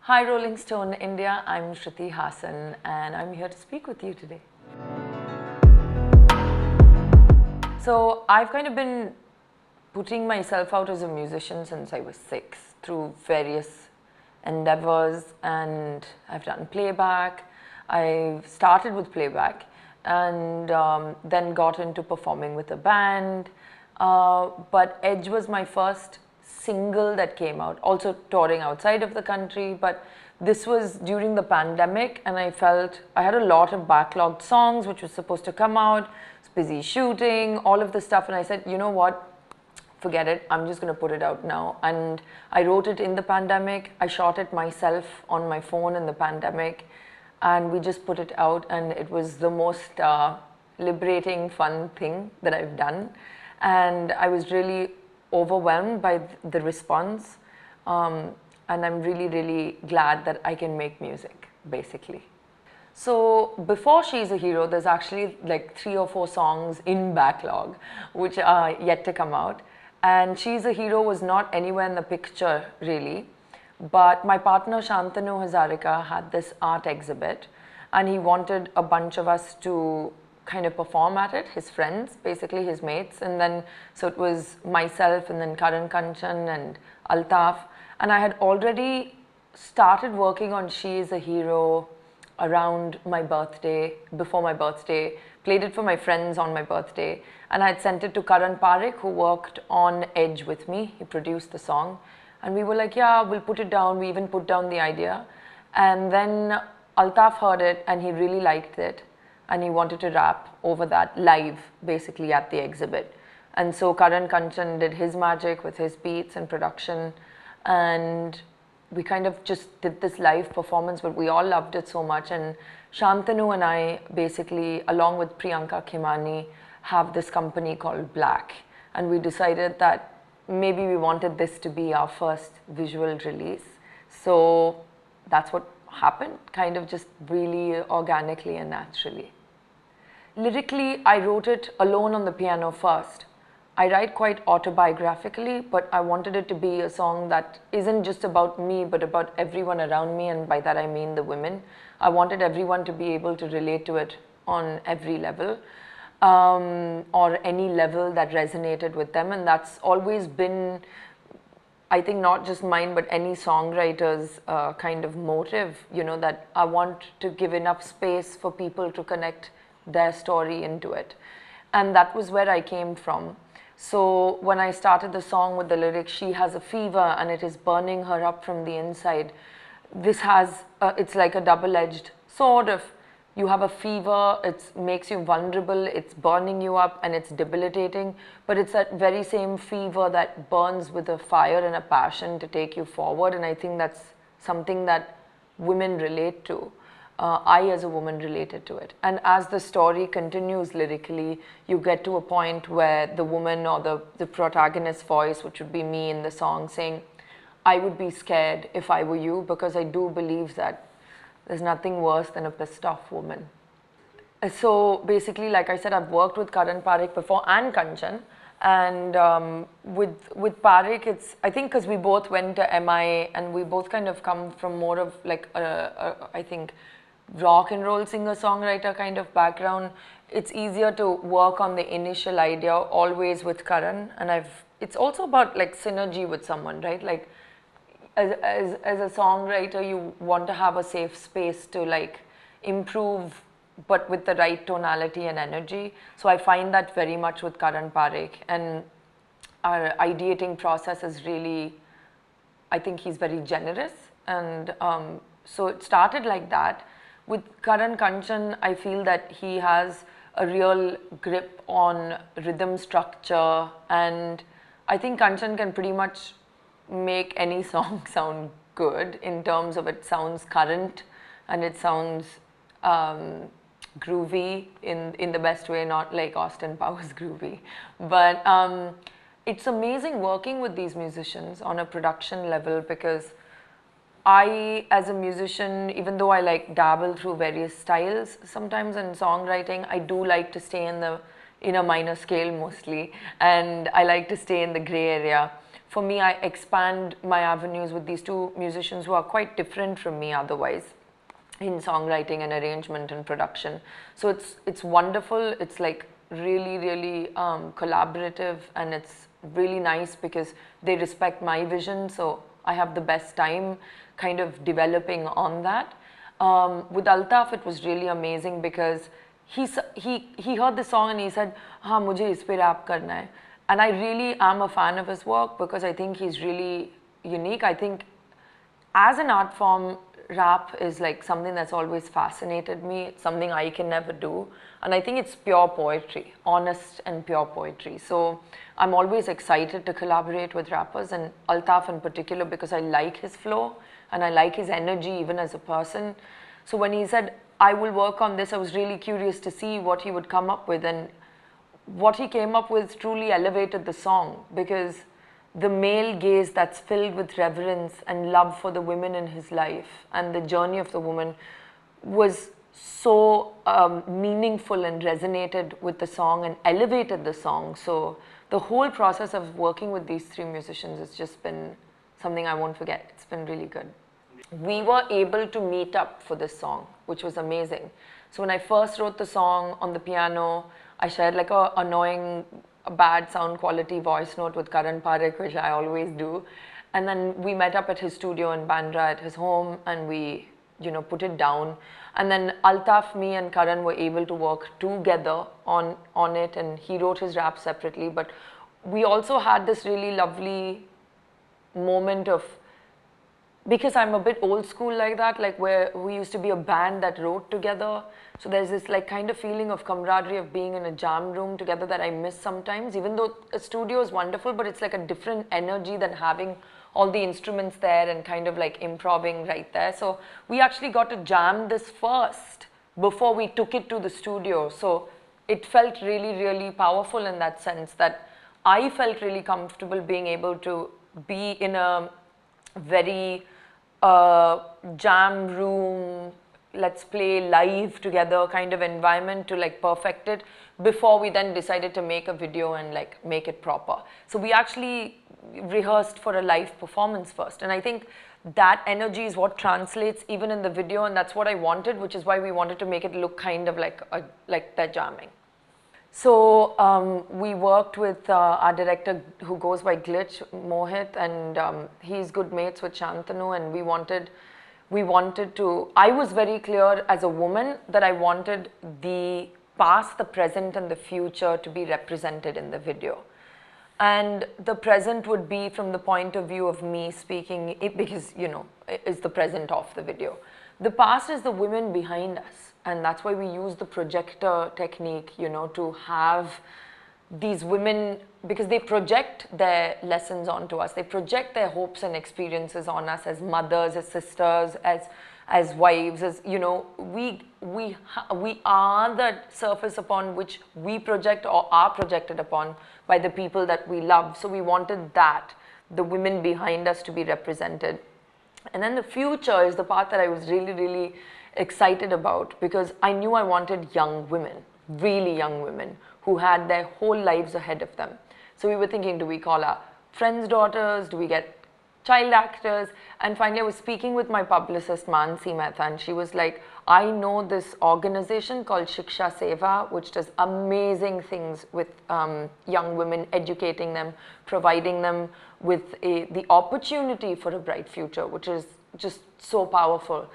Hi Rolling Stone India, I'm Shruti Haasan and I'm here to speak with you today. So I've kind of been putting myself out as a musician since I was 6 through various endeavors, and I've done playback. I started with playback and then got into performing with a band. But Edge was my first single that came out, also touring outside of the country, but this was during the pandemic and I felt I had a lot of backlogged songs which was supposed to come out. I was busy shooting, all of this stuff, and I said, you know what, forget it, I'm just going to put it out now. And I wrote it in the pandemic, I shot it myself on my phone in the pandemic, and we just put it out, and it was the most liberating, fun thing that I've done. And I was really overwhelmed by the response, and I'm really glad that I can make music, basically. So before She's a Hero, there's actually like 3 or 4 songs in backlog which are yet to come out, and She's a Hero was not anywhere in the picture really, but my partner Shantanu Hazarika had this art exhibit and he wanted a bunch of us to kind of perform at it, his friends, basically his mates, and then so it was myself and then Karan, Kanchan and Altaf, and I had already started working on She Is a Hero around my birthday, before my birthday, played it for my friends on my birthday, and I had sent it to Karan Parikh, who worked on Edge with me. He produced the song, and we were like, yeah, we'll put it down. We even put down the idea, and then Altaf heard it and he really liked it, and he wanted to rap over that live, basically at the exhibit. And so Karan Kanchan did his magic with his beats and production, and we kind of just did this live performance, but we all loved it so much. And Shantanu and I basically, along with Priyanka Khimani, have this company called Black, and we decided that maybe we wanted this to be our first visual release. So that's what happened, kind of just really organically and naturally. Lyrically, I wrote it alone on the piano first. I write quite autobiographically, but I wanted it to be a song that isn't just about me, but about everyone around me, and by that I mean the women. I wanted everyone to be able to relate to it on every level, or any level that resonated with them, and that's always been, I think, not just mine, but any songwriter's kind of motive, you know, that I want to give enough space for people to connect their story into it. And that was where I came from. So when I started the song with the lyric, she has a fever and it is burning her up from the inside, this has, it's like a double-edged sword of, you have a fever, it makes you vulnerable, it's burning you up and it's debilitating, but it's that very same fever that burns with a fire and a passion to take you forward. And I think that's something that women relate to. I as a woman related to it. And as the story continues lyrically, you get to a point where the woman or the protagonist's voice, which would be me in the song, saying, I would be scared if I were you, because I do believe that there's nothing worse than a pissed off woman. So basically, like I said, I've worked with Karan Parikh before and Kanchan. And with Parikh, it's, I think because we both went to MI and we both kind of come from more of like I think rock and roll singer-songwriter kind of background, it's easier to work on the initial idea always with Karan. And it's also about like synergy with someone, right? Like as a songwriter, you want to have a safe space to like improve, but with the right tonality and energy. So I find that very much with Karan Parikh, and our ideating process is really, I think he's very generous, and so it started like that. With Karan Kanchan, I feel that he has a real grip on rhythm structure, and I think Kanchan can pretty much make any song sound good in terms of it sounds current and it sounds groovy in the best way, not like Austin Powers groovy. But it's amazing working with these musicians on a production level, because I, as a musician, even though I like dabble through various styles, sometimes in songwriting, I do like to stay in a minor scale mostly, and I like to stay in the gray area. for me, I expand my avenues with these two musicians who are quite different from me otherwise in songwriting and arrangement and production. So it's wonderful. It's like really collaborative, and it's really nice because they respect my vision. So I have the best time kind of developing on that. With Altaf, it was really amazing because he heard the song and he said, "हाँ मुझे इस पे rap करना है." And I really am a fan of his work because I think he's really unique. I think as an art form, rap is like something that's always fascinated me. It's something I can never do. And I think it's pure poetry, honest and pure poetry. So I'm always excited to collaborate with rappers, and Altaf in particular, because I like his flow and I like his energy even as a person. So when he said, I will work on this, I was really curious to see what he would come up with. And what he came up with truly elevated the song, because the male gaze that's filled with reverence and love for the women in his life and the journey of the woman was so meaningful and resonated with the song and elevated the song. So the whole process of working with these three musicians has just been something I won't forget. It's been really good. We were able to meet up for this song, which was amazing. So when I first wrote the song on the piano, I shared like a annoying, bad sound quality voice note with Karan, Parikh, which I always do. And then we met up at his studio in Bandra at his home, and we, put it down. And then Altaf, me and Karan were able to work together on it, and he wrote his rap separately. But we also had this really lovely moment of, because I'm a bit old school like that, like where we used to be a band that wrote together. So there's this like kind of feeling of camaraderie of being in a jam room together that I miss sometimes, even though a studio is wonderful, but it's like a different energy than having all the instruments there and kind of like improvising right there. So we actually got to jam this first before we took it to the studio. So it felt really powerful in that sense, that I felt really comfortable being able to be in a very jam room, let's play live together kind of environment to like perfect it before we then decided to make a video and like make it proper. So we actually rehearsed for a live performance first, and I think that energy is what translates even in the video, and that's what I wanted, which is why we wanted to make it look kind of like they're jamming. So we worked with our director who goes by Glitch, Mohit, and he's good mates with Shantanu, and we wanted to, I was very clear as a woman that I wanted the past, the present and the future to be represented in the video. And the present would be from the point of view of me speaking, because, it's the present of the video. The past is the women behind us, and that's why we use the projector technique, to have these women, because they project their lessons onto us. They project their hopes and experiences on us as mothers, as sisters, as wives, as, we are the surface upon which we project or are projected upon by the people that we love. So we wanted that, the women behind us, to be represented. And then the future is the part that I was really excited about, because I knew I wanted young women, really young women, who had their whole lives ahead of them. So we were thinking, do we call our friends' daughters? Do we get child actors? And finally I was speaking with my publicist Mansi Mehta, and she was like, I know this organization called Shiksha Seva, which does amazing things with young women, educating them, providing them with the opportunity for a bright future, which is just so powerful.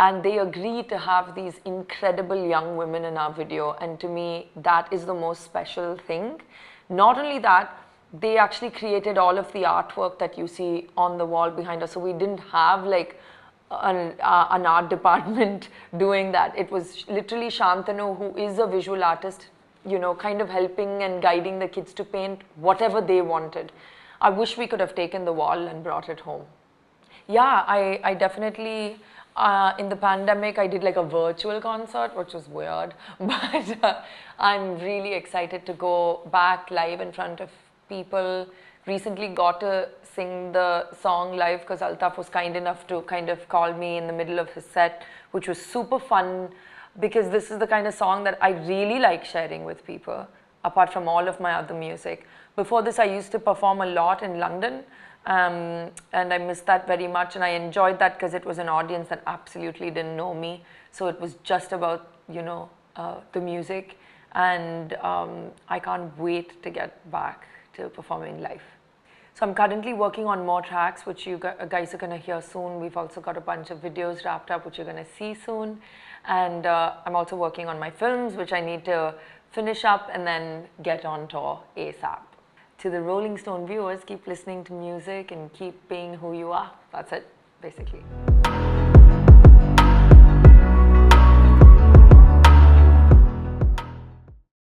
And they agreed to have these incredible young women in our video, and to me that is the most special thing. Not only that, they actually created all of the artwork that you see on the wall behind us. So we didn't have like an art department doing that. It was literally Shantanu, who is a visual artist, kind of helping and guiding the kids to paint whatever they wanted. I wish we could have taken the wall and brought it home. Yeah, I definitely, in the pandemic, I did like a virtual concert, which was weird, but I'm really excited to go back live in front of people. Recently got to sing the song live because Altaf was kind enough to kind of call me in the middle of his set, which was super fun, because this is the kind of song that I really like sharing with people. apart from all of my other music. Before this, I used to perform a lot in London, and I missed that very much, and I enjoyed that because it was an audience that absolutely didn't know me. So it was just about, the music, and I can't wait to get back to performing live. So I'm currently working on more tracks, which you guys are going to hear soon. We've also got a bunch of videos wrapped up, which you're going to see soon. And I'm also working on my films, which I need to finish up and then get on tour ASAP. To the Rolling Stone viewers, keep listening to music and keep being who you are. That's it, basically.